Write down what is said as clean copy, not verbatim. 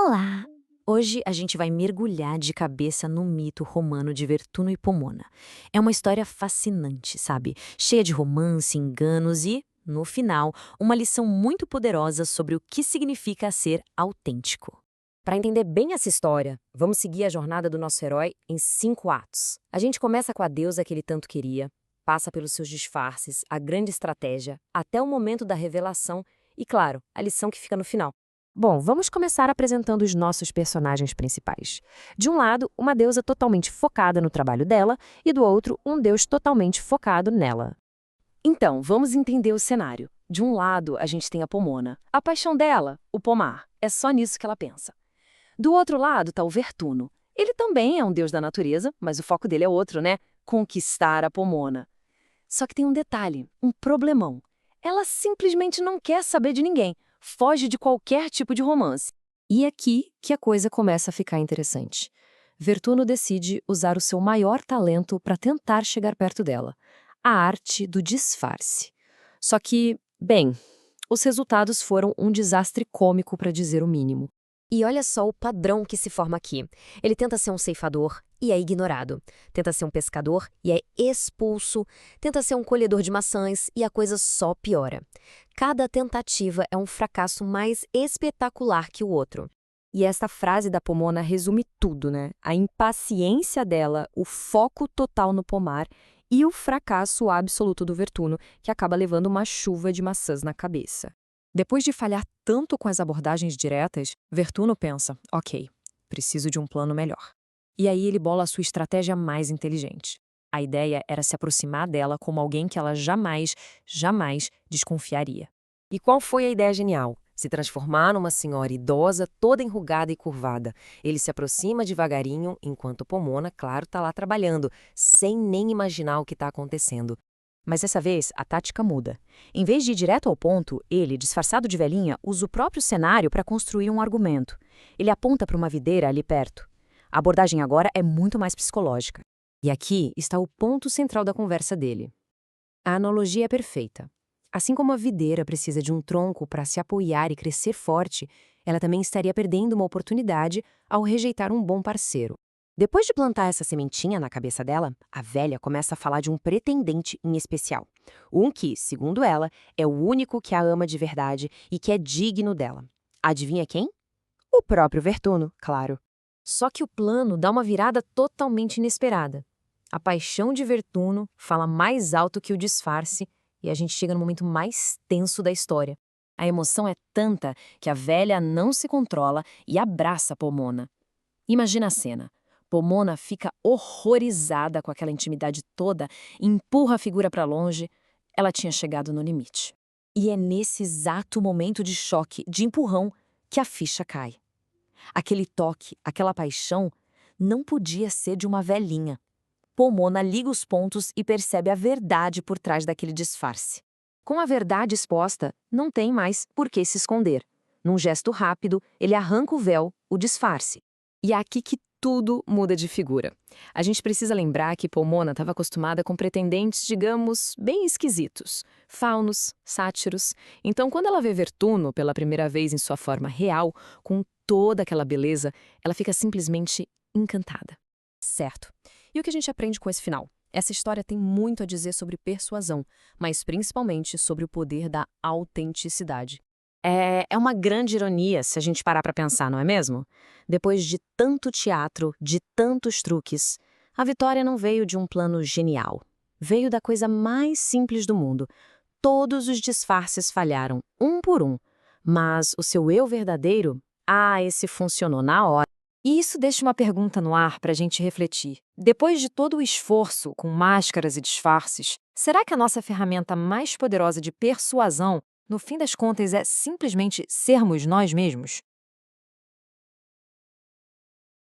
Olá! Hoje a gente vai mergulhar de cabeça no mito romano de Vertuno e Pomona. É uma história fascinante, sabe? Cheia de romance, enganos e, no final, uma lição muito poderosa sobre o que significa ser autêntico. Para entender bem essa história, vamos seguir a jornada do nosso herói em 5 atos. A gente começa com a deusa que ele tanto queria, passa pelos seus disfarces, a grande estratégia, até o momento da revelação e, claro, a lição que fica no final. Bom, vamos começar apresentando os nossos personagens principais. De um lado, uma deusa totalmente focada no trabalho dela, e do outro, um deus totalmente focado nela. Então, vamos entender o cenário. De um lado, a gente tem a Pomona. A paixão dela, o pomar. É só nisso que ela pensa. Do outro lado está o Vertuno. Ele também é um deus da natureza, mas o foco dele é outro, né? Conquistar a Pomona. Só que tem um detalhe, um problemão. Ela simplesmente não quer saber de ninguém, foge de qualquer tipo de romance. E é aqui que a coisa começa a ficar interessante. Vertuno decide usar o seu maior talento para tentar chegar perto dela, a arte do disfarce. Só que, bem, os resultados foram um desastre cômico, para dizer o mínimo. E olha só o padrão que se forma aqui. Ele tenta ser um ceifador e é ignorado. Tenta ser um pescador e é expulso. Tenta ser um colhedor de maçãs e a coisa só piora. Cada tentativa é um fracasso mais espetacular que o outro. E esta frase da Pomona resume tudo, né? A impaciência dela, o foco total no pomar e o fracasso absoluto do Vertuno, que acaba levando uma chuva de maçãs na cabeça. Depois de falhar tanto com as abordagens diretas, Vertuno pensa, ok, preciso de um plano melhor. E aí ele bola a sua estratégia mais inteligente. A ideia era se aproximar dela como alguém que ela jamais desconfiaria. E qual foi a ideia genial? Se transformar numa senhora idosa, toda enrugada e curvada. Ele se aproxima devagarinho, enquanto Pomona, claro, está lá trabalhando, sem nem imaginar o que está acontecendo. Mas dessa vez, a tática muda. Em vez de ir direto ao ponto, ele, disfarçado de velhinha, usa o próprio cenário para construir um argumento. Ele aponta para uma videira ali perto. A abordagem agora é muito mais psicológica. E aqui está o ponto central da conversa dele. A analogia é perfeita. Assim como a videira precisa de um tronco para se apoiar e crescer forte, ela também estaria perdendo uma oportunidade ao rejeitar um bom parceiro. Depois de plantar essa sementinha na cabeça dela, a velha começa a falar de um pretendente em especial. Um que, segundo ela, é o único que a ama de verdade e que é digno dela. Adivinha quem? O próprio Vertuno, claro. Só que o plano dá uma virada totalmente inesperada. A paixão de Vertuno fala mais alto que o disfarce e a gente chega no momento mais tenso da história. A emoção é tanta que a velha não se controla e abraça Pomona. Imagina a cena. Pomona fica horrorizada com aquela intimidade toda, empurra a figura para longe. Ela tinha chegado no limite. E é nesse exato momento de choque, de empurrão, que a ficha cai. Aquele toque, aquela paixão, não podia ser de uma velhinha. Pomona liga os pontos e percebe a verdade por trás daquele disfarce. Com a verdade exposta, não tem mais por que se esconder. Num gesto rápido, ele arranca o véu, o disfarce. E é aqui que tudo muda de figura. A gente precisa lembrar que Pomona estava acostumada com pretendentes, digamos, bem esquisitos. Faunos, sátiros. Então, quando ela vê Vertuno pela primeira vez em sua forma real, com toda aquela beleza, ela fica simplesmente encantada. Certo. E o que a gente aprende com esse final? Essa história tem muito a dizer sobre persuasão, mas principalmente sobre o poder da autenticidade. É uma grande ironia se a gente parar para pensar, não é mesmo? Depois de tanto teatro, de tantos truques, a vitória não veio de um plano genial. Veio da coisa mais simples do mundo. Todos os disfarces falharam, um por um. Mas o seu eu verdadeiro, esse funcionou na hora. E isso deixa uma pergunta no ar para a gente refletir. Depois de todo o esforço com máscaras e disfarces, será que a nossa ferramenta mais poderosa de persuasão, no fim das contas, é simplesmente sermos nós mesmos?